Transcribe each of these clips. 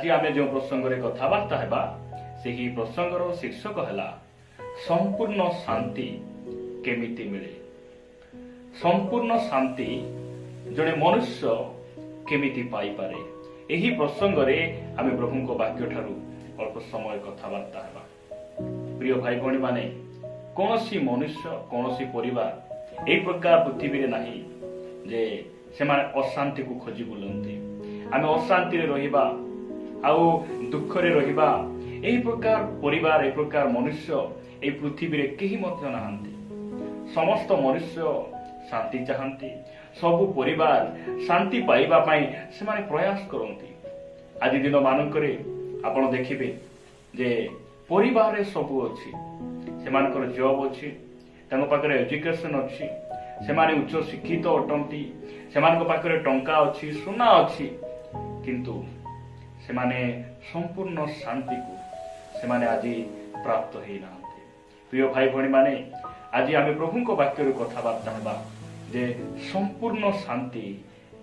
आज आम जो प्रसंग में कथबार्ता हेबा से ही प्रसंगर शीर्षक है संपूर्ण शांति केमिति मिले। संपूर्ण शांति जड़े मनुष्य केमिति पाई पारे यही प्रसंग में आम प्रभु को वाक्य ठारू अल्प समय कथबार्ता हेबा। प्रिय भाई भौणी माने कौन सी मनुष्य कौन सी परिवार एक प्रकार पृथ्वी नहीं जे से अशांति को खोजी बुलती आम अशांति रहिबा आउ दुख रे रहिबा यही प्रकार परिवार एक प्रकार मनुष्य ए पृथ्वी रे केही मध्य नाहंती। समस्त मनुष्य शांति चाहती सबु परिवार शांति पाइबा पाई से माने प्रयास करती। आज दिन मानकरे आपण देखिबे जे परिवार रे सबु अछि से मानकर जॉब अछि तांको पाखरे एजुकेशन अछि से माने उच्च शिक्षित अटंती से मानक पाखरे टंका अछि सुना अछि किंतु से माने संपूर्ण शांति को से माने आज प्राप्त होई नांते। प्रिय भाई भौणी माने आज आमे प्रभु को वाक्य रे कथबार्ता हेबा जे संपूर्ण शांति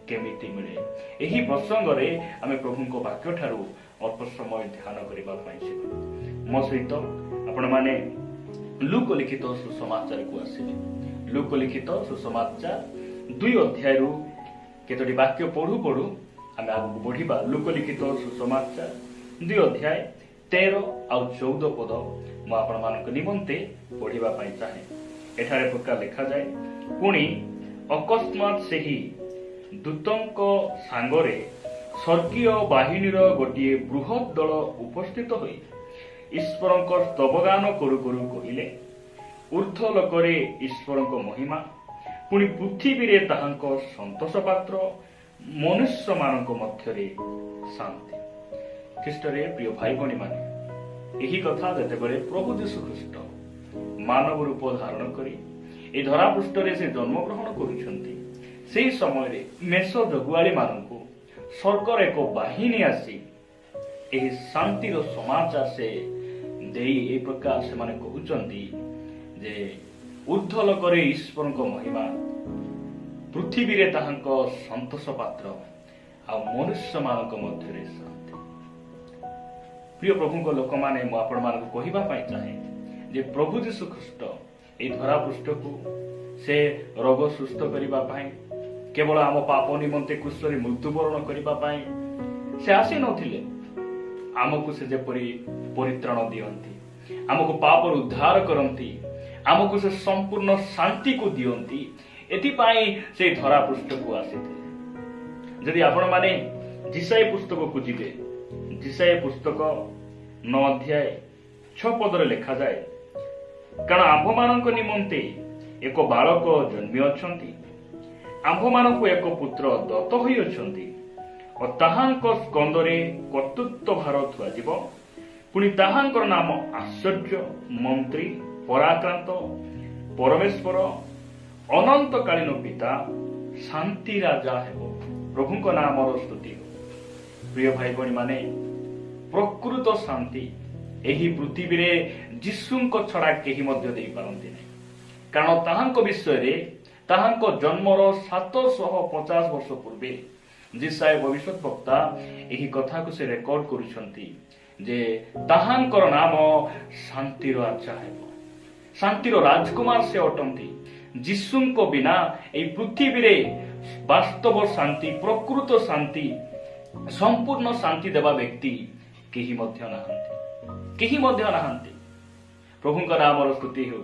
केमिति मिले। एही प्रसंग रे आमे प्रभु को वाक्य ठारू अल्प समय ध्यान करबा पाइछे। मो सहित आपण माने लूक लिखित सुसमाचार को आसिले। लूक लिखित सुसमाचार 2 अध्याय रु केतोटी वाक्य पढ़ू पढ़ू आमे आगु बढ़िबा। लूक लिखित सुसमाचार 2 अध्याय 13 आउ 14 पद मो आपण मानक निमंते पढ़िबा पाई चाहे। एठारे प्रकार लिखा जाए पुणी अकस्मात सेही दूतंक सांगरे स्वर्गीय बाहिनीर गोटे बृहत दल उपस्थित होई ईश्वरक स्तवगान करू करू कहिले ऊर्ध्व लोकरे ईश्वरक महिमा पुणी पृथ्वी रे ताहांक संतोष पात्र मनुष्य मानक मध्यरे शांति। ख्रीष्टरे प्रिय भाई भौणी माने यही कथा जेतेबेले प्रभु यीशु ख्रीष्ट मानव रूप धारण करी ए धरा पृष्ठरे से जन्म ग्रहण करुछंती सेही समय रे मेष जगुआली मानकु स्वर्गर एक बाहिनी आसी एही शांतिर समाचार से देई ए प्रकार से माने कहउचंती जे ऊर्ध्व लोकरे ईश्वरक महिमा पृथ्वी रे ताहांक संतोष पात्र आ मनुष्य मानक मध्यरे शांति। प्रिय प्रभु को लोक माने मो आपण मानक कहिबा पाई चाहे जे प्रभु यीशु ख्रीष्ट ए धरा पृष्ठ को से रोग सुस्थ करिबा पाई केवल आम पाप निमंते क्रूसरे मृत्युवरण करिबा पाई से आसी नथिले। आमको से जेपरी परित्राण दियंती आमको पाप उद्धार करंती आमको से संपूर्ण शांति को दियंती एति पाई से धरा पृष्ठ को आसीते। जदि आपण माने जिसाई पुस्तक को जिबे जिसाई पुस्तक 9 अध्याय 6 पदरे लिखा जाए कारण आंभ मानक निमंते एक बालक जन्मी अछंती आंभ मानक एक पुत्र दत्त होई अछंती और ताहांक स्कंदरे कर्तृत्व भार थुआ जीव पुणी ताहांकर नाम आश्चर्य मंत्री पराक्रांत परमेश्वर अनंतकालीन पिता शांति राजा हेबो। प्रभु को नाम स्तुति हो। प्रिय भाई भौणी माने प्रकृत शांति एही पृथ्वी रे जीशुंक छड़ा केही मध्य देई पारंती नै कारण ताहांक विषय रे ताहांक जन्मर 750 वर्ष पूर्वे जिसाय भविष्यत वक्ता एही कथा को से रेकॉर्ड करूछंती जे ताहांकर नाम शांतिर राजा हेबो। शांतिर राजकुमार से अटंती जीशुंक बिना एही पृथ्वी रे वास्तव शांति प्रकृत शांति संपूर्ण शांति देवा व्यक्ति केही मध्य नाहंती। प्रभु का नाम स्तुति हो।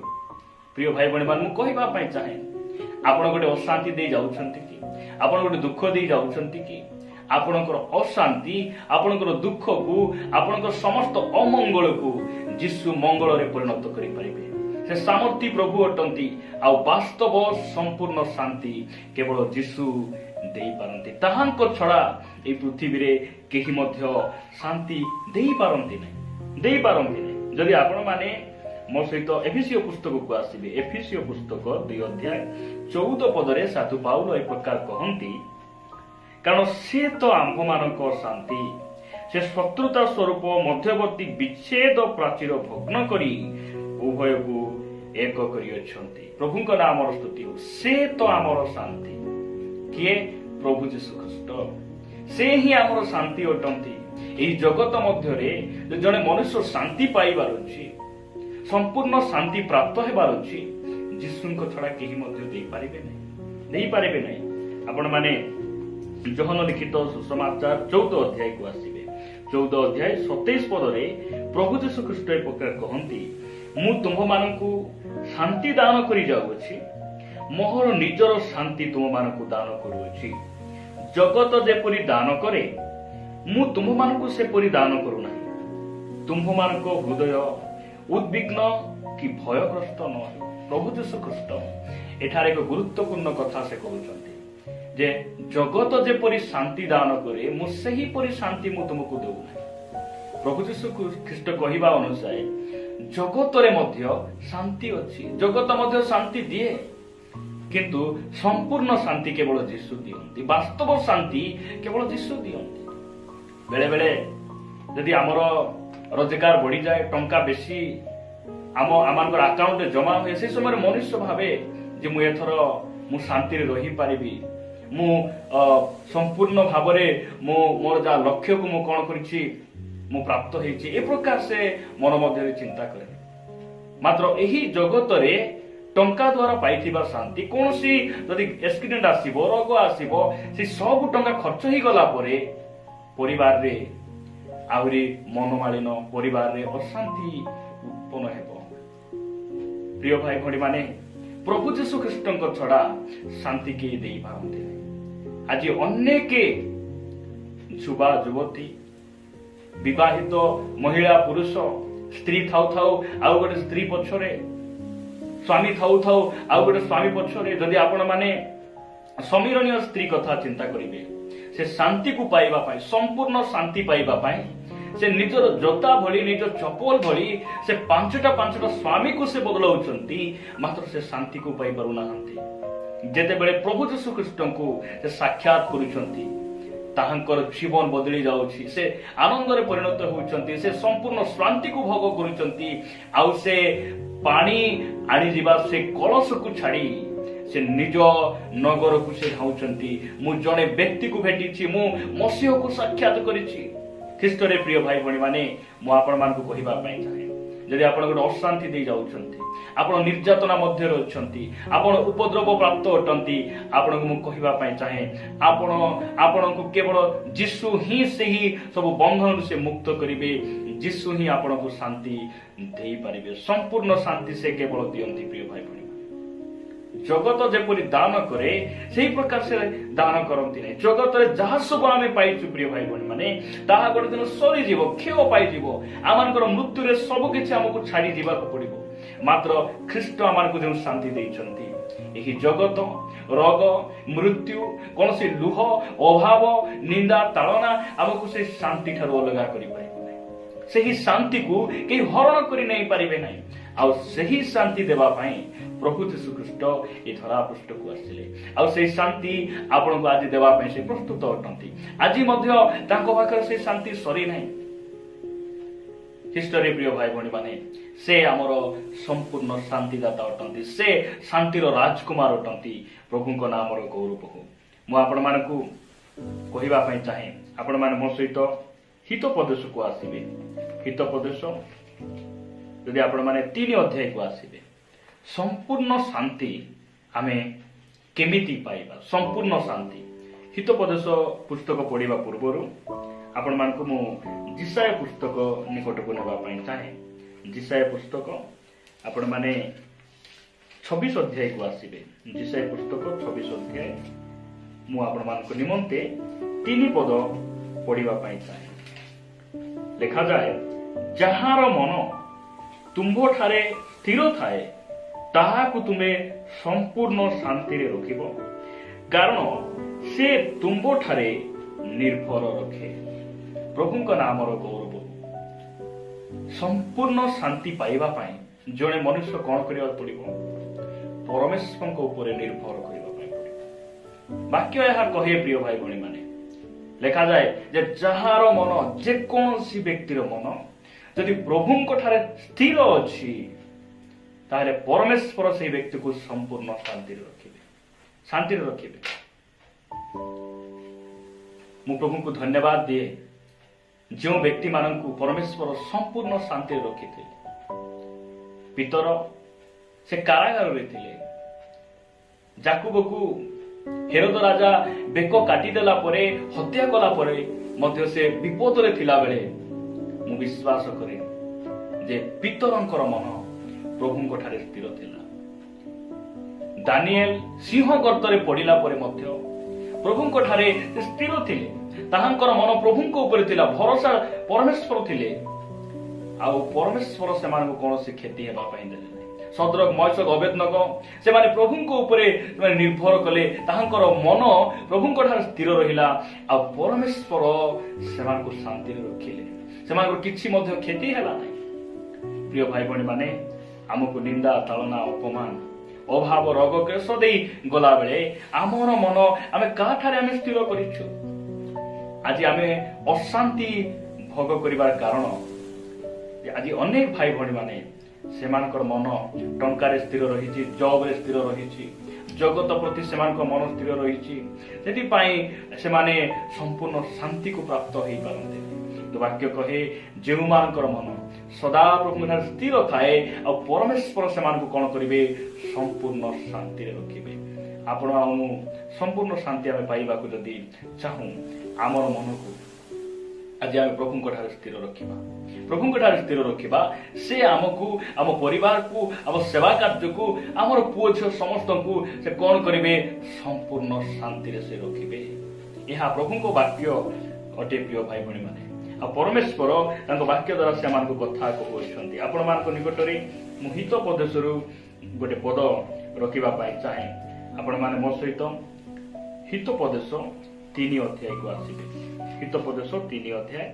प्रिय भाई भौणी मान कहबा पाई चाहे आपण गोटे अशांति दे जाउछंती कि आपण गोटे दुख दे जाउछंती कि आपणकर अशांति आपणकर दुख को आपणकर समस्त अमंगल को जीशु मंगल रे परिणत करि परिबे। से सामर्थी प्रभु अटंती आ वास्तव संपूर्ण शांति केवल जीशु देई पारंती। ताहांक छड़ा ए पृथ्वी रे केही मध्य शांति देई पारंती नै। जदि आपण माने मो सहित एफिसियो पुस्तक को आसीबे एफिसियो पुस्तक 2 अध्याय 14 पदरे साधु पाउल ए प्रकार कहंती कारण से तो आंभ मानक शांति से शत्रुता स्वरूप मध्यवर्ती विच्छेद प्राचीर भग्न करी उभय को एक करी अछंती। प्रभु का नाम स्तुति हो। से तो आमर शांति किए प्रभु यीशु ख्रीष्ट से ही आमर शांति अटंती এই জগତ ମଧ୍ୟରେ ଜଣେ ମନୁଷ୍ୟ ଶାନ୍ତି ପାଇବାର ଅଛି, ସମ୍ପୂର୍ଣ୍ଣ ଶାନ୍ତି ପ୍ରାପ୍ତ ହେବାର ଅଛି, ଯୀଶୁଙ୍କ ଛଡା କେହି ମଧ୍ୟ ଦେଇପାରିବେ ନାହିଁ। ଆପଣମାନେ ଯୋହନ ଲିଖିତ ସୁସମାଚାର 14 ଅଧ୍ୟାୟକୁ ଆସିବେ। 14 ଅଧ୍ୟାୟ 27 ପଦରେ ପ୍ରଭୁ ଯୀଶୁ ଖ୍ରୀଷ୍ଟ ଏ ପ୍ରକାର କହନ୍ତି, ମୁଁ ତୁମ୍ଭମାନଙ୍କୁ ଶାନ୍ତି ଦାନ କରି ଯାଉଅଛି, ମୋର ନିଜର ଶାନ୍ତି ତୁମମାନଙ୍କୁ ଦାନ କରୁଅଛି। ଜଗତ ଯେପରି ଦାନ କରେ, ମୁଁ ତୁମ୍ଭମାନଙ୍କୁ ସେପରି ଦାନ କରୁନାହିଁ। ତୁମ୍ଭମାନଙ୍କ ହୃଦୟ ଉଦ୍ବିଗ୍ନ କି ଭୟଗ୍ରସ୍ତ ନ ହେଉ। ପ୍ରଭୁ ଯୀଶୁ ଖ୍ରୀଷ୍ଟ ଏଠାରେ ଏକ ଗୁରୁତ୍ୱପୂର୍ଣ୍ଣ କଥା ସେ କହୁଛନ୍ତି ଯେ ଜଗତ ଯେପରି ଶାନ୍ତି ଦାନ କରେ, ମୁଁ ସେହିପରି ଶାନ୍ତି ମୁଁ ତୁମକୁ ଦେଉନାହିଁ। ପ୍ରଭୁ ଯୀଶୁ ଖ୍ରୀଷ୍ଟ କହିବା ଅନୁସାରେ ଜଗତରେ ମଧ୍ୟ ଶାନ୍ତି ଅଛି, ଜଗତ ମଧ୍ୟ ଶାନ୍ତି ଦିଏ, କିନ୍ତୁ ସମ୍ପୂର୍ଣ୍ଣ ଶାନ୍ତି କେବଳ ଯୀଶୁ ଦିଅନ୍ତି। ବାସ୍ତବ ଶାନ୍ତି କେବଳ ଯୀଶୁ ଦିଅନ୍ତି। ବେଳେ ବେଳେ ଯଦି ଆମର ରୋଜଗାର ବଢିଯାଏ, ଟଙ୍କା ବେଶୀ ଆମମାନଙ୍କର ଆକାଉଣ୍ଟରେ ଜମା ହୁଏ, ସେ ସମୟରେ ମନୁଷ୍ୟ ଭାବେ ଯେ ମୁଁ ଏଥର ଶାନ୍ତିରେ ରହିପାରିବି, ମୁଁ ସମ୍ପୂର୍ଣ୍ଣ ଭାବରେ ମୋର ଯାହା ଲକ୍ଷ୍ୟକୁ ମୁଁ କଣ କରିଛି, ମୁଁ ପ୍ରାପ୍ତ ହେଇଛି, ଏ ପ୍ରକାର ସେ ମନ ମଧ୍ୟରେ ଚିନ୍ତା କରେ। ମାତ୍ର ଏହି ଜଗତରେ ଟଙ୍କା ଦ୍ୱାରା ପାଇଥିବା ଶାନ୍ତି, କୌଣସି ଯଦି ଆକ୍ସିଡେଣ୍ଟ ଆସିବ, ରୋଗ ଆସିବ, ସେ ସବୁ ଟଙ୍କା ଖର୍ଚ୍ଚ ହେଇଗଲା ପରେ ପରିବାରରେ ଆହୁରି ମନୋମାଳିନ, ପରିବାରରେ ଅଶାନ୍ତି ଉତ୍ପନ୍ନ ହେବ। ପ୍ରିୟ ଭାଇ ଭଉଣୀ ମାନେ, ପ୍ରଭୁ ଯୀଶୁ ଖ୍ରୀଷ୍ଟଙ୍କ ଛଡା ଶାନ୍ତି କେହି ଦେଇପାରନ୍ତି ନାହିଁ। ଆଜି ଅନେକ ଯୁବା ଯୁବତୀ, ବିବାହିତ ମହିଳା ପୁରୁଷ, ସ୍ତ୍ରୀ ଥାଉ ଥାଉ ଆଉ ଗୋଟେ ସ୍ତ୍ରୀ ପଛରେ, ସ୍ୱାମୀ ଥାଉ ଥାଉ ଆଉ ଗୋଟେ ସ୍ୱାମୀ ପଛରେ, ଯଦି ଆପଣ ମାନେ ସମୀରଣୀୟ ସ୍ତ୍ରୀ କଥା ଚିନ୍ତା କରିବେ, ସେ ଶାନ୍ତିକୁ ପାଇବା ପାଇଁ, ସମ୍ପୂର୍ଣ୍ଣ ଶାନ୍ତି ପାଇବା ପାଇଁ ସେ ନିଜର ଜୋତା ଭଳି, ନିଜ ଚପଲ ଭଳି ସେ ପାଞ୍ଚଟା ସ୍ୱାମୀକୁ ସେ ବଦଳାଉଛନ୍ତି, ମାତ୍ର ସେ ଶାନ୍ତିକୁ ପାଇପାରୁନାହାନ୍ତି। ଯେତେବେଳେ ପ୍ରଭୁ ଯୀଶୁ ଖ୍ରୀଷ୍ଟଙ୍କୁ ସେ ସାକ୍ଷାତ କରୁଛନ୍ତି, ତାହାଙ୍କର ଜୀବନ ବଦଳି ଯାଉଛି, ସେ ଆନନ୍ଦରେ ପରିଣତ ହେଉଛନ୍ତି, ସେ ସମ୍ପୂର୍ଣ୍ଣ ଶାନ୍ତିକୁ ଭୋଗ କରୁଛନ୍ତି। ଆଉ ସେ ପାଣି ଆଣିଯିବା ସେ କଳସକୁ ଛାଡ଼ି ସେ ନିଜ ନଗରକୁ ସେ ଧାଉଛନ୍ତି। ମୁଁ ଜଣେ ବ୍ୟକ୍ତିକୁ ଭେଟିଛି, ମୁଁ ମସିହକୁ ସାକ୍ଷାତ କରିଛି। ଖ୍ରୀଷ୍ଟରେ ପ୍ରିୟ ଭାଇ ଭଉଣୀ ମାନେ, ମୁଁ ଆପଣମାନଙ୍କୁ କହିବା ପାଇଁ ଚାହେଁ, ଯଦି ଆପଣ ଗୋଟେ ଅଶାନ୍ତି ଦେଇ ଯାଉଛନ୍ତି, ଆପଣ ନିର୍ଯାତନା ମଧ୍ୟରେ ଅଛନ୍ତି, ଆପଣ ଉପଦ୍ରବ ପ୍ରାପ୍ତ ଅଟନ୍ତି, ଆପଣଙ୍କୁ ମୁଁ କହିବା ପାଇଁ ଚାହେଁ, ଆପଣଙ୍କୁ କେବଳ ଯୀଶୁ ହିଁ ସେହି ସବୁ ବନ୍ଧନରୁ ସେ ମୁକ୍ତ କରିବେ। ଯୀଶୁ ହିଁ ଆପଣଙ୍କୁ ଶାନ୍ତି ଦେଇପାରିବେ। ସମ୍ପୂର୍ଣ୍ଣ ଶାନ୍ତି ସେ କେବଳ ଦିଅନ୍ତି। ପ୍ରିୟ ଭାଇ ଭଉଣୀ, ଜଗତ ଯେପରି ଦାନ କରେ ସେହି ପ୍ରକାର ସେ ଦାନ କରନ୍ତି ନାହିଁ। ଜଗତରେ ଯାହା ସବୁ ଆମେ ପାଇଛୁ ପ୍ରିୟ ଭାଇ ଭଉଣୀ ମାନେ, ତାହା ଗୋଟେ ଦିନ ସରିଯିବ, କ୍ଷୟ ପାଇଯିବ। ଆମମାନଙ୍କର ମୃତ୍ୟୁରେ ସବୁ କିଛି ଆମକୁ ଛାଡି ଯିବାକୁ ପଡିବ। ମାତ୍ର ଖ୍ରୀଷ୍ଟ ଆମମାନଙ୍କୁ ଯେଉଁ ଶାନ୍ତି ଦେଇଛନ୍ତି, ଏହି ଜଗତ, ରୋଗ, ମୃତ୍ୟୁ, କୌଣସି ଲୁହ, ଅଭାବ, ନିନ୍ଦା, ତାଳନା ଆମକୁ ସେ ଶାନ୍ତି ଠାରୁ ଅଲଗା କରିପାରିବ ନାହିଁ। ସେହି ଶାନ୍ତିକୁ କେହି ହରଣ କରି ନେଇ ପାରିବେ ନାହିଁ। ଆଉ ସେହି ଶାନ୍ତି ଦେବା ପାଇଁ ପ୍ରଭୁ ଯୀଶୁ ଖ୍ରୀଷ୍ଟ ଏ ଧରା ପୃଷ୍ଠକୁ ଆସିଲେ। ଆଉ ସେହି ଶାନ୍ତି ଆପଣଙ୍କୁ ଆଜି ଦେବା ପାଇଁ ସେ ପ୍ରସ୍ତୁତ ଅଟନ୍ତି। ଆଜି ମଧ୍ୟ ତାଙ୍କ ପାଖରେ ସେ ଶାନ୍ତି ସରି ନାହିଁ। ଖ୍ରୀଷ୍ଟରେ ପ୍ରିୟ ଭାଇ ଭଉଣୀ ମାନେ, ସେ ଆମର ସମ୍ପୂର୍ଣ୍ଣ ଶାନ୍ତିଦାତା ଅଟନ୍ତି, ସେ ଶାନ୍ତିର ରାଜକୁମାର ଅଟନ୍ତି। ପ୍ରଭୁଙ୍କ ନାମର ଗୌରବ ହଉ। ମୁଁ ଆପଣମାନଙ୍କୁ କହିବା ପାଇଁ ଚାହେଁ, ଆପଣମାନେ ମୋ ସହିତ ହିତୋପଦେଶକୁ ଆସିବେ। ହିତୋପଦେଶ ଯଦି ଆପଣମାନେ 3 ଅଧ୍ୟାୟକୁ ଆସିବେ, ସମ୍ପୂର୍ଣ୍ଣ ଶାନ୍ତି ଆମେ କେମିତି ପାଇବା? ସମ୍ପୂର୍ଣ୍ଣ ଶାନ୍ତି। ହିତୋପଦେଶ ପୁସ୍ତକ ପଢିବା ପୂର୍ବରୁ ଆପଣମାନଙ୍କୁ ମୁଁ ଜିସାୟ ପୁସ୍ତକ ନିକଟକୁ ନେବା ପାଇଁ ଚାହେଁ। ଜିସାୟ ପୁସ୍ତକ ଆପଣମାନେ 26 ଅଧ୍ୟାୟକୁ ଆସିବେ। ଜିସାୟ ପୁସ୍ତକ 26 ଅଧ୍ୟାୟ ମୁଁ ଆପଣମାନଙ୍କ ନିମନ୍ତେ 3 ପଦ ପଢିବା ପାଇଁ ଚାହେଁ। ଲେଖାଯାଏ, ଯାହାର ମନ ତୁମ୍ଭଠାରେ ସ୍ଥିର ଥାଏ, ତାହାକୁ ତୁମେ ସମ୍ପୂର୍ଣ୍ଣ ଶାନ୍ତିରେ ରଖିବ, କାରଣ ସେ ତୁମ୍ଭଠାରେ ନିର୍ଭର ରଖେ। ପ୍ରଭୁଙ୍କ ନାମର ଗୌରବ। ସମ୍ପୂର୍ଣ୍ଣ ଶାନ୍ତି ପାଇବା ପାଇଁ ଜଣେ ମନୁଷ୍ୟ କଣ କରିବାକୁ ପଡିବ? ପରମେଶ୍ୱରଙ୍କ ଉପରେ ନିର୍ଭର କରିବା ପାଇଁ ପଡିବ। ବାକ୍ୟ ଏହା କହେ ପ୍ରିୟ ଭାଇ ଭଉଣୀ ମାନେ, ଲେଖାଯାଏ ଯେ ଯାହାର ମନ, ଯେକୌଣସି ବ୍ୟକ୍ତିର ମନ ଯଦି ପ୍ରଭୁଙ୍କ ଠାରେ ସ୍ଥିର ଅଛି, ତାହେଲେ ପରମେଶ୍ୱର ସେହି ବ୍ୟକ୍ତିକୁ ସମ୍ପୂର୍ଣ୍ଣ ଶାନ୍ତିରେ ରଖିବେ। ମୁଁ ପ୍ରଭୁଙ୍କୁ ଧନ୍ୟବାଦ ଦିଏ ଯେଉଁ ବ୍ୟକ୍ତିମାନଙ୍କୁ ପରମେଶ୍ୱର ସମ୍ପୂର୍ଣ୍ଣ ଶାନ୍ତିରେ ରଖିଥିଲେ। ପିତର ସେ କାରାଗାରରେ ଥିଲେ। ଯାକୁବକୁ ହେରୋଦ ରାଜା ବେକ କାଟିଦେଲା ପରେ, ହତ୍ୟା କଲା ପରେ ମଧ୍ୟ ସେ ବିପଦରେ ଥିଲାବେଳେ ମୁଁ ବିଶ୍ୱାସ କରେ ଯେ ପିତରଙ୍କର ମନ ପ୍ରଭୁଙ୍କ ଠାରେ ସ୍ଥିର ଥିଲା। ଦାନିଏଲ ସିଂହ ଗର୍ତ୍ତରେ ପଡ଼ିଲା ପରେ ମଧ୍ୟ ପ୍ରଭୁଙ୍କ ଠାରେ ସ୍ଥିର ଥିଲେ। ତାହାଙ୍କର ମନ ପ୍ରଭୁଙ୍କ ଉପରେ ଥିଲା, ଭରସା ପରମେଶ୍ୱର ଥିଲେ, ଆଉ ପରମେଶ୍ୱର ସେମାନଙ୍କୁ କୌଣସି କ୍ଷତି ହେବା ପାଇଁ ଦେଲେ ନାହିଁ। ସଦ୍ରକ, ମୈଶକ, ଅବେଦନଗୋ ସେମାନେ ପ୍ରଭୁଙ୍କ ଉପରେ ନିର୍ଭର କଲେ। ତାହାଙ୍କର ମନ ପ୍ରଭୁଙ୍କ ଠାରେ ସ୍ଥିର ରହିଲା, ଆଉ ପରମେଶ୍ୱର ସେମାନଙ୍କୁ ଶାନ୍ତିରେ ରଖିଲେ। ସେମାନଙ୍କର କିଛି ମଧ୍ୟ କ୍ଷତି ହେଲା ନାହିଁ। ପ୍ରିୟ ଭାଇ ଭଉଣୀ ମାନେ, ଆମକୁ ନିନ୍ଦା, ତାଳନା, ଅପମାନ, ଅଭାବ, ରୋଗ, କ୍ଲେଶ ଦେଇ ଗଲାବେଳେ ଆମର ମନ ଆମେ କାହାଠାରେ ଆମେ ସ୍ଥିର କରିଛୁ? ଆଜି ଆମେ ଅଶାନ୍ତି ଭୋଗ କରିବାର କାରଣ ଆଜି ଅନେକ ଭାଇ ଭଉଣୀ ମାନେ ସେମାନଙ୍କର ମନ ଟଙ୍କାରେ ସ୍ଥିର ରହିଛି, ଜବରେ ସ୍ଥିର ରହିଛି, ଜଗତ ପ୍ରତି ସେମାନଙ୍କ ମନ ସ୍ଥିର ରହିଛି। ସେଥିପାଇଁ ସେମାନେ ସମ୍ପୂର୍ଣ୍ଣ ଶାନ୍ତିକୁ ପ୍ରାପ୍ତ ହେଇପାରନ୍ତି। ବାକ୍ୟ କହେ, ଯେଉଁମାନଙ୍କର ମନ ସଦାପ୍ରଭୁଙ୍କ ଠାରେ ସ୍ଥିର ଥାଏ, ଆଉ ପରମେଶ୍ୱର ସେମାନଙ୍କୁ କଣ କରିବେ? ସମ୍ପୂର୍ଣ୍ଣ ଶାନ୍ତିରେ ରଖିବେ। ଆପଣ ଆଉ ସମ୍ପୂର୍ଣ୍ଣ ଶାନ୍ତି ଆମେ ପାଇବାକୁ ଯଦି ଚାହୁଁ, ଆମର ମନକୁ ଆଜି ଆମେ ପ୍ରଭୁଙ୍କ ଠାରେ ସ୍ଥିର ରଖିବା। ପ୍ରଭୁଙ୍କ ଠାରେ ସ୍ଥିର ରଖିବା। ସେ ଆମକୁ, ଆମ ପରିବାରକୁ, ଆମ ସେବା କାର୍ଯ୍ୟକୁ, ଆମର ପୁଅ ଝିଅ ସମସ୍ତଙ୍କୁ ସେ କଣ କରିବେ? ସମ୍ପୂର୍ଣ୍ଣ ଶାନ୍ତିରେ ସେ ରଖିବେ। ଏହା ପ୍ରଭୁଙ୍କ ବାକ୍ୟ ଅଟେ। ପ୍ରିୟ ଭାଇ ଭଉଣୀ ମାନେ, ଆଉ ପରମେଶ୍ୱର ତାଙ୍କ ବାକ୍ୟ ଦ୍ୱାରା ସେମାନଙ୍କୁ କଥା କହୁଛନ୍ତି। ଆପଣମାନଙ୍କ ନିକଟରେ ମୁଁ ହିତୋପଦେଶରୁ ଗୋଟେ ପଦ ରଖିବା ପାଇଁ ଚାହେଁ। ଆପଣମାନେ ମୋ ସହିତ ହିତୋପଦେଶ 3 ଅଧ୍ୟାୟକୁ ଆସିବେ। ହିତୋପଦେଶ 3 ଅଧ୍ୟାୟ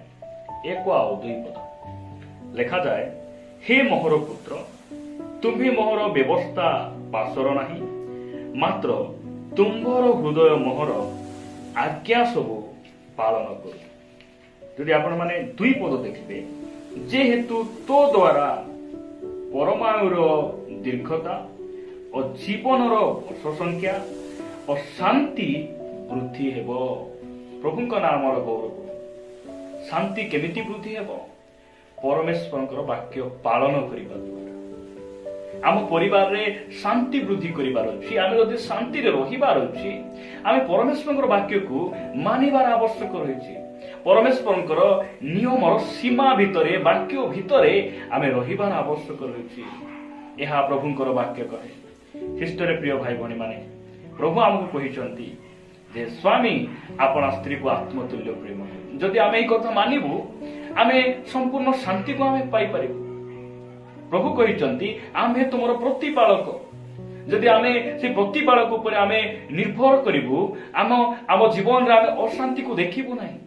1 ଆଉ 2 ପଦ ଲେଖାଯାଏ, ହେ ମୋହର ପୁତ୍ର, ତୁମ୍ଭେ ମୋହର ବ୍ୟବସ୍ଥା ପାଶର ନାହିଁ, ମାତ୍ର ତୁମ୍ଭର ହୃଦୟ ମୋହର ଆଜ୍ଞା ସବୁ ପାଳନ କରୁ। ଯଦି ଆପଣମାନେ 2 ପଦ ଦେଖିବେ, ଯେହେତୁ ତୋ ଦ୍ୱାରା ପରମାୟୁର ଦୀର୍ଘତା ଓ ଜୀବନର ବର୍ଷ ସଂଖ୍ୟା ଓ ଶାନ୍ତି ବୃଦ୍ଧି ହେବ। ପ୍ରଭୁଙ୍କ ନାମର ଗୌରବ। ଶାନ୍ତି କେମିତି ବୃଦ୍ଧି ହେବ? ପରମେଶ୍ୱରଙ୍କର ବାକ୍ୟ ପାଳନ କରିବା ଦ୍ୱାରା। ଆମ ପରିବାରରେ ଶାନ୍ତି ବୃଦ୍ଧି କରିବାର ଅଛି। ଆମେ ଯଦି ଶାନ୍ତିରେ ରହିବାର ଅଛି, ଆମେ ପରମେଶ୍ୱରଙ୍କର ବାକ୍ୟକୁ ମାନିବାର ଆବଶ୍ୟକ ରହିଛି। ପରମେଶ୍ୱରଙ୍କର ନିୟମର ସୀମା ଭିତରେ, ବାକ୍ୟ ଭିତରେ ଆମେ ରହିବାର ଆବଶ୍ୟକ ରହିଛି। ଏହା ପ୍ରଭୁଙ୍କର ବାକ୍ୟ କହେ। ଖ୍ରୀଷ୍ଟରେ ପ୍ରିୟ ଭାଇ ଭଉଣୀ ମାନେ, ପ୍ରଭୁ ଆମକୁ କହିଛନ୍ତି ଯେ ସ୍ୱାମୀ ଆପଣା ସ୍ତ୍ରୀକୁ ଆତ୍ମତୁଲ୍ୟ ପ୍ରେମ। ଯଦି ଆମେ ଏହି କଥା ମାନିବୁ, ଆମେ ସମ୍ପୂର୍ଣ୍ଣ ଶାନ୍ତିକୁ ଆମେ ପାଇପାରିବୁ। ପ୍ରଭୁ କହିଛନ୍ତି, ଆମେ ତୁମର ପ୍ରତିପାଳକ। ଯଦି ଆମେ ସେ ପ୍ରତିପାଳକ ଉପରେ ଆମେ ନିର୍ଭର କରିବୁ, ଆମ ଜୀବନରେ ଆମେ ଅଶାନ୍ତିକୁ ଦେଖିବୁ ନାହିଁ।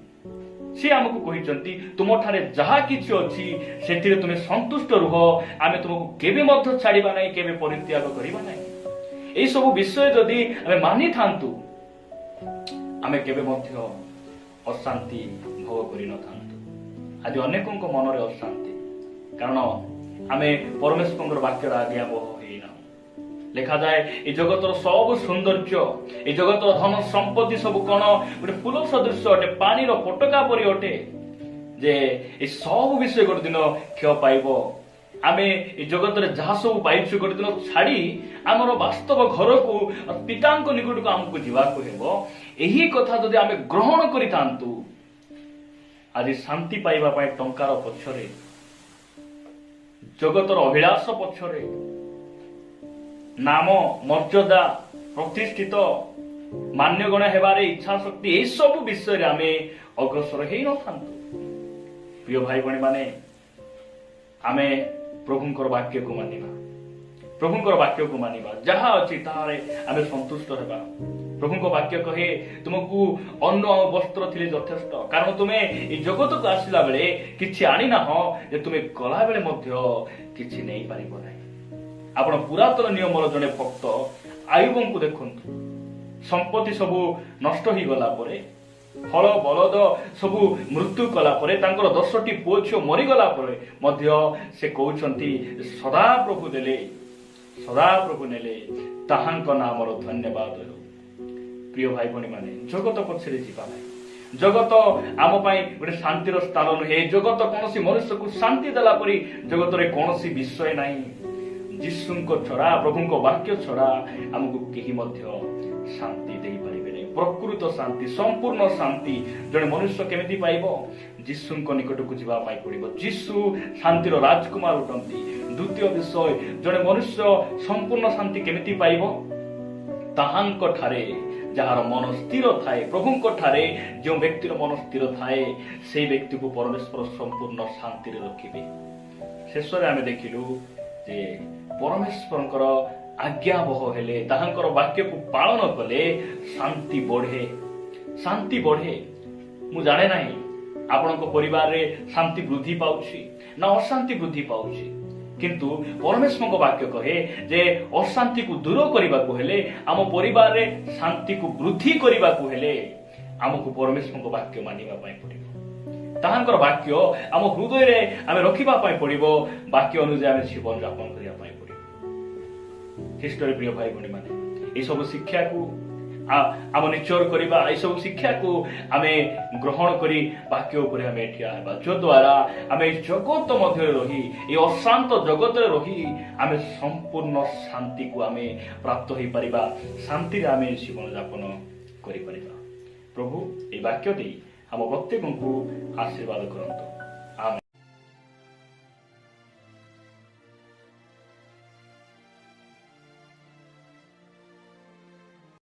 ସେ ଆମକୁ କହିଛନ୍ତି, ତୁମଠାରେ ଯାହା କିଛି ଅଛି ସେଥିରେ ତୁମେ ସନ୍ତୁଷ୍ଟ ରୁହ। ଆମେ ତୁମକୁ କେବେ ମଧ୍ୟ ଛାଡ଼ିବା ନାହିଁ, କେବେ ପରିତ୍ୟାଗ କରିବା ନାହିଁ। এই ସବୁ ବିଷୟ ଯଦି ଆମେ ମାନିଥାନ୍ତୁ, ଆମେ କେବେ ମଧ୍ୟ ଅଶାନ୍ତି ଭୋଗ କରିନଥାନ୍ତୁ। ଆଜି ଅନେକଙ୍କ ମନରେ ଅଶାନ୍ତି, କାରଣ ଆମେ ପରମେଶ୍ୱରଙ୍କର ବାକ୍ୟର ଆଜ୍ଞା ବହ ହେଇନାହୁଁ। ଲେଖାଯାଏ, ଏ ଜଗତର ସବୁ ସୌନ୍ଦର୍ଯ୍ୟ, ଏ ଜଗତର ଧନ ସମ୍ପତ୍ତି ସବୁ କଣ? ଗୋଟେ ଫୁଲ ସଦୃଶ ଅଟେ, ପାଣିର ଫୋଟକା ପରି ଅଟେ, ଯେ ଏ ସବୁ ବିଷୟ ଗୋଟେ ଦିନ କ୍ଷୟ ପାଇବ। ଆମେ ଏ ଜଗତରେ ଯାହା ସବୁ ପାଇଛୁ ଗୋଟେ ଦିନ ଛାଡ଼ି ଆମର ବାସ୍ତବ ଘରକୁ, ପିତାଙ୍କ ନିକଟକୁ ଆମକୁ ଯିବାକୁ ହେବ। ଏହି କଥା ଯଦି ଆମେ ଗ୍ରହଣ କରିଥାନ୍ତୁ, ଆଜି ଶାନ୍ତି ପାଇବା ପାଇଁ ଟଙ୍କାର ପଛରେ, ଜଗତର ଅଭିଳାଷ ପଛରେ, ନାମ, ମର୍ଯ୍ୟାଦା, ପ୍ରତିଷ୍ଠିତ, ମାନ୍ୟଗଣ ହେବାରେ ଇଚ୍ଛା ଶକ୍ତି, ଏସବୁ ବିଷୟରେ ଆମେ ଅଗ୍ରସର ହେଇନଥାନ୍ତୁ। ପ୍ରିୟ ଭାଇ ଭଉଣୀ ମାନେ, ଆମେ ପ୍ରଭୁଙ୍କର ବାକ୍ୟକୁ ମାନିବା। ପ୍ରଭୁଙ୍କର ବାକ୍ୟକୁ ମାନିବା। ଯାହା ଅଛି ତାହାରେ ଆମେ ସନ୍ତୁଷ୍ଟ ହେବା। ପ୍ରଭୁଙ୍କ ବାକ୍ୟ କହେ, ତୁମକୁ ଅନ୍ନ ଆଉ ବସ୍ତ୍ର ଥିଲେ ଯଥେଷ୍ଟ, କାରଣ ତୁମେ ଏ ଜଗତକୁ ଆସିଲା ବେଳେ କିଛି ଆଣିନାହଁ, ଯେ ତୁମେ ଗଲାବେଳେ ମଧ୍ୟ କିଛି ନେଇପାରିବ ନାହିଁ। ଆପଣ ପୁରାତନ ନିୟମର ଜଣେ ଭକ୍ତ ଆୟୁବଙ୍କୁ ଦେଖନ୍ତୁ। ସମ୍ପତ୍ତି ସବୁ ନଷ୍ଟ ହେଇଗଲା ପରେ, ହଳ ବଳଦ ସବୁ ମୃତ୍ୟୁ କଲା ପରେ, ତାଙ୍କର 10ଟି ପୁଅ ଝିଅ ମରିଗଲା ପରେ ମଧ୍ୟ ସେ କହୁଛନ୍ତି, ସଦାପ୍ରଭୁ ଦେଲେ, ସଦାପ୍ରଭୁ ନେଲେ, ତାହାଙ୍କ ନାମର ଧନ୍ୟବାଦ ହେଉ। ପ୍ରିୟ ଭାଇ ଭଉଣୀ ମାନେ, ଜଗତ ପଛରେ ଯିବା ନାହିଁ। ଜଗତ ଆମ ପାଇଁ ଗୋଟେ ଶାନ୍ତିର ସ୍ଥାନ ନୁହେଁ। ଜଗତ କୌଣସି ମନୁଷ୍ୟକୁ ଶାନ୍ତି ଦେଲା ପରି ଜଗତରେ କୌଣସି ବିଷୟ ନାହିଁ। ଯୀଶୁଙ୍କ ଛଡ଼ା, ପ୍ରଭୁଙ୍କ ବାକ୍ୟ ଛଡ଼ା ଆମକୁ କେହି ମଧ୍ୟ ଶାନ୍ତି ଦେଇପାରିବେ ନାହିଁ। ପ୍ରକୃତ ଶାନ୍ତି, ସମ୍ପୂର୍ଣ୍ଣ ଶାନ୍ତି ଜଣେ ମନୁଷ୍ୟ କେମିତି ପାଇବ? ଯୀଶୁଙ୍କ ନିକଟକୁ ଯିବା ପାଇଁ ପଡ଼ିବ। ଯୀଶୁ ଶାନ୍ତିର ରାଜକୁମାର ଅଟନ୍ତି। ଦ୍ୱିତୀୟ ବିଷୟ, ଜଣେ ମନୁଷ୍ୟ ସମ୍ପୂର୍ଣ୍ଣ ଶାନ୍ତି କେମିତି ପାଇବ? ତାହାଙ୍କ ଠାରେ ଯାହାର ମନ ସ୍ଥିର ଥାଏ, ପ୍ରଭୁଙ୍କ ଠାରେ ଯେଉଁ ବ୍ୟକ୍ତିର ମନ ସ୍ଥିର ଥାଏ, ସେହି ବ୍ୟକ୍ତିକୁ ପରମେଶ୍ୱର ସମ୍ପୂର୍ଣ୍ଣ ଶାନ୍ତିରେ ରଖିବେ। ଶେଷରେ ଆମେ ଦେଖିଲୁ ଯେ ପରମେଶ୍ୱରଙ୍କର ଆଜ୍ଞାବହ ହେଲେ, ତାହାଙ୍କର ବାକ୍ୟକୁ ପାଳନ କଲେ ଶାନ୍ତି ବଢ଼େ। ଶାନ୍ତି ବଢ଼େ। ମୁଁ ଜାଣେ ନାହିଁ ଆପଣଙ୍କ ପରିବାରରେ ଶାନ୍ତି ବୃଦ୍ଧି ପାଉଛି ନା ଅଶାନ୍ତି ବୃଦ୍ଧି ପାଉଛି, କିନ୍ତୁ ପରମେଶ୍ୱରଙ୍କ ବାକ୍ୟ କହେ ଯେ ଅଶାନ୍ତିକୁ ଦୂର କରିବାକୁ ହେଲେ, ଆମ ପରିବାରରେ ଶାନ୍ତିକୁ ବୃଦ୍ଧି କରିବାକୁ ହେଲେ ଆମକୁ ପରମେଶ୍ୱରଙ୍କ ବାକ୍ୟ ମାନିବା ପାଇଁ ପଡ଼ିବ। ତାହାଙ୍କର ବାକ୍ୟ ଆମ ହୃଦୟରେ ଆମେ ରଖିବା ପାଇଁ ପଡ଼ିବ। ବାକ୍ୟ ଅନୁଯାୟୀ ଆମେ ଜୀବନ ଯାପନ କରିବା ପାଇଁ ପଡ଼ିବ। ଖ୍ରୀଷ୍ଟରେ ପ୍ରିୟ ଭାଇ ଭଉଣୀମାନେ, ଏସବୁ ଶିକ୍ଷାକୁ ଆମ ନିଚର କରିବା, ଏସବୁ ଶିକ୍ଷାକୁ ଆମେ ଗ୍ରହଣ କରି ବାକ୍ୟ ଉପରେ ଆମେ ଠିଆ ହେବା, ଯଦ୍ୱାରା ଆମେ ଏହି ଜଗତ ମଧ୍ୟରେ ରହି, ଏହି ଅଶାନ୍ତ ଜଗତରେ ରହି ଆମେ ସମ୍ପୂର୍ଣ୍ଣ ଶାନ୍ତିକୁ ଆମେ ପ୍ରାପ୍ତ ହୋଇପାରିବା। ଶାନ୍ତିରେ ଆମେ ଜୀବନ ଯାପନ କରିପାରିବା। ପ୍ରଭୁ ଏହି ବାକ୍ୟ ଦେଇ ଆମ ପ୍ରତ୍ୟେକଙ୍କୁ ଆଶୀର୍ବାଦ କରନ୍ତୁ।